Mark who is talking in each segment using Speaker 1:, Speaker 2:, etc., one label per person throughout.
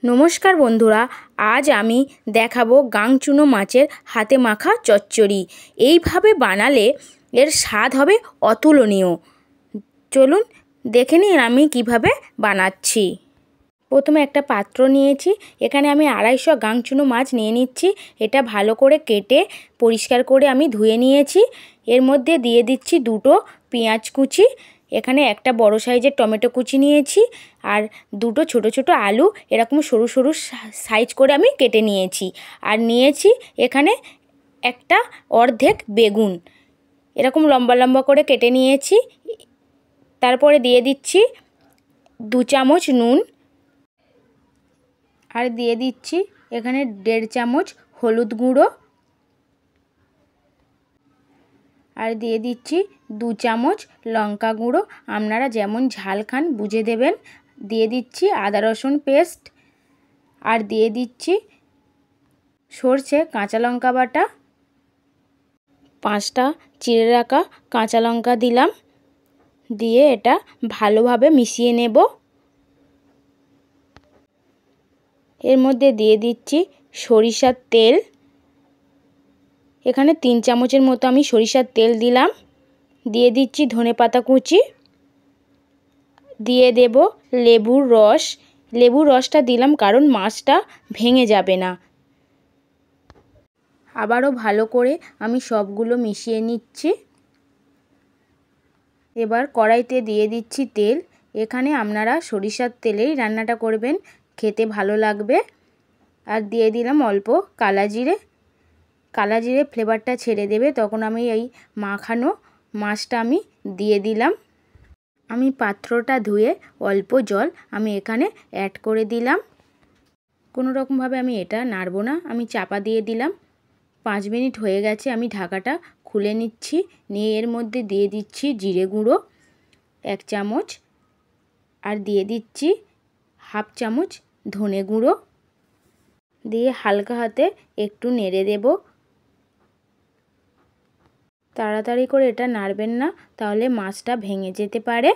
Speaker 1: নমস্কার বন্ধুরা, আজ আমি দেখাবো গাংচুনো মাছের হাতে মাখা চচ্চড়ি। এইভাবে বানালে এর স্বাদ হবে অতুলনীয়। চলুন দেখে নিন আমি কিভাবে বানাচ্ছি। প্রথমে একটা পাত্র নিয়েছি, এখানে আমি 250 গাংচুনো মাছ নিয়ে নিচ্ছি। এটা ভালো করে কেটে পরিষ্কার করে আমি ধুয়ে নিয়েছি। এর মধ্যে দিয়ে দিচ্ছি 2টো পেঁয়াজ কুচি, এখানে একটা বড় সাইজের টমেটো কুচি নিয়েছি, আর 2টো ছোট ছোট আলু এরকম সরু সরু সাইজ করে আমি কেটে নিয়েছি। আর নিয়েছি এখানে একটা অর্ধেক বেগুন এরকম লম্বা লম্বা করে কেটে নিয়েছি। তারপরে দিয়ে দিচ্ছি 2 চামচ নুন, আর দিয়ে দিচ্ছি এখানে 1.5 চামচ হলুদ গুঁড়ো, আর দিয়ে দিচ্ছি 2 চামচ লঙ্কা গুঁড়ো। আপনারা যেমন ঝাল খান বুঝে দেবেন। দিয়ে দিচ্ছি আদা রসুন পেস্ট, আর দিয়ে দিচ্ছি সরষে কাঁচা লঙ্কা বাটা, 5টা চিড়ে রাখা কাঁচা লঙ্কা দিলাম। দিয়ে এটা ভালোভাবে মিশিয়ে নেব। এর মধ্যে দিয়ে দিচ্ছি সরিষার তেল, এখানে 3 চামচের মতো আমি সরিষার তেল দিলাম। দিয়ে দিচ্ছি ধনেপাতা কুচি, দিয়ে দেব লেবুর রস। লেবুর রসটা দিলাম কারণ মাছটা ভেঙে যাবে না। আবারও ভালো করে আমি সবগুলো মিশিয়ে নিচ্ছি। এবার কড়াইতে দিয়ে দিচ্ছি তেল। এখানে আপনারা সরিষার তেলেই রান্নাটা করবেন, খেতে ভালো লাগবে। আর দিয়ে দিলাম অল্প কালা জিরে। কালা জিরে ফ্লেভারটা ছেড়ে দেবে, তখন আমি এই মাখানো মাছটা আমি দিয়ে দিলাম। আমি পাত্রটা ধুয়ে অল্প জল আমি এখানে অ্যাড করে দিলাম। কোনো রকমভাবে আমি এটা নাড়ব না, আমি চাপা দিয়ে দিলাম। 5 মিনিট হয়ে গেছে, আমি ঢাকাটা খুলে নিচ্ছি। নিয়ে এর মধ্যে দিয়ে দিচ্ছি জিরে গুঁড়ো 1 চামচ, আর দিয়ে দিচ্ছি 1/2 চামচ ধনে গুঁড়ো। দিয়ে হালকা হাতে একটু নেড়ে দেব। তাড়াতাড়ি করে এটা নাড়বেন না, তাহলে মাছটা ভেঙে যেতে পারে।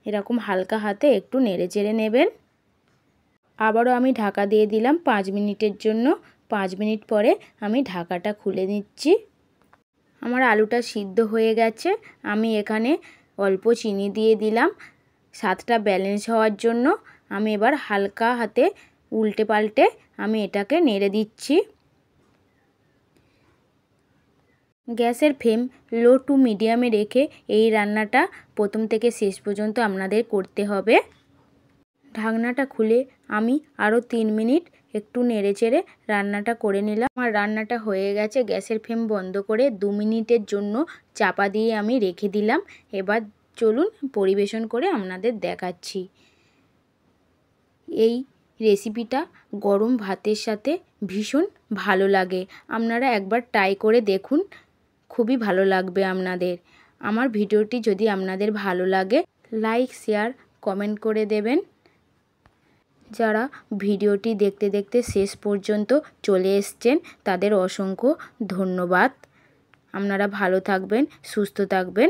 Speaker 1: এরকম হালকা হাতে একটু নেড়ে চেড়ে নেবেন। আবারও আমি ঢাকা দিয়ে দিলাম 5 মিনিটের জন্য। 5 মিনিট পরে আমি ঢাকাটা খুলে নিচ্ছি। আমার আলুটা সিদ্ধ হয়ে গেছে। আমি এখানে অল্প চিনি দিয়ে দিলাম স্বাদটা ব্যালেন্স হওয়ার জন্য। আমি এবার হালকা হাতে উল্টে পাল্টে আমি এটাকে নেড়ে দিচ্ছি। গ্যাসের ফ্লেম লো টু মিডিয়ামে রেখে এই রান্নাটা প্রথম থেকে শেষ পর্যন্ত আপনাদের করতে হবে। ঢাকনাটা খুলে আমি আরও 3 মিনিট একটু নেড়ে চেড়ে রান্নাটা করে নিলাম। আমার রান্নাটা হয়ে গেছে। গ্যাসের ফ্লেম বন্ধ করে 2 মিনিটের জন্য চাপা দিয়ে আমি রেখে দিলাম। এবার চলুন পরিবেশন করে আপনাদের দেখাচ্ছি। এই রেসিপিটা গরম ভাতের সাথে ভীষণ ভালো লাগে। আপনারা একবার ট্রাই করে দেখুন, খুবই ভালো লাগবে আপনাদের। আমার ভিডিওটি যদি আপনাদের ভালো লাগে লাইক শেয়ার কমেন্ট করে দেবেন। যারা ভিডিওটি দেখতে দেখতে শেষ পর্যন্ত চলে এসেছেন তাদের অসংখ্য ধন্যবাদ। আপনারা ভালো থাকবেন, সুস্থ থাকবেন।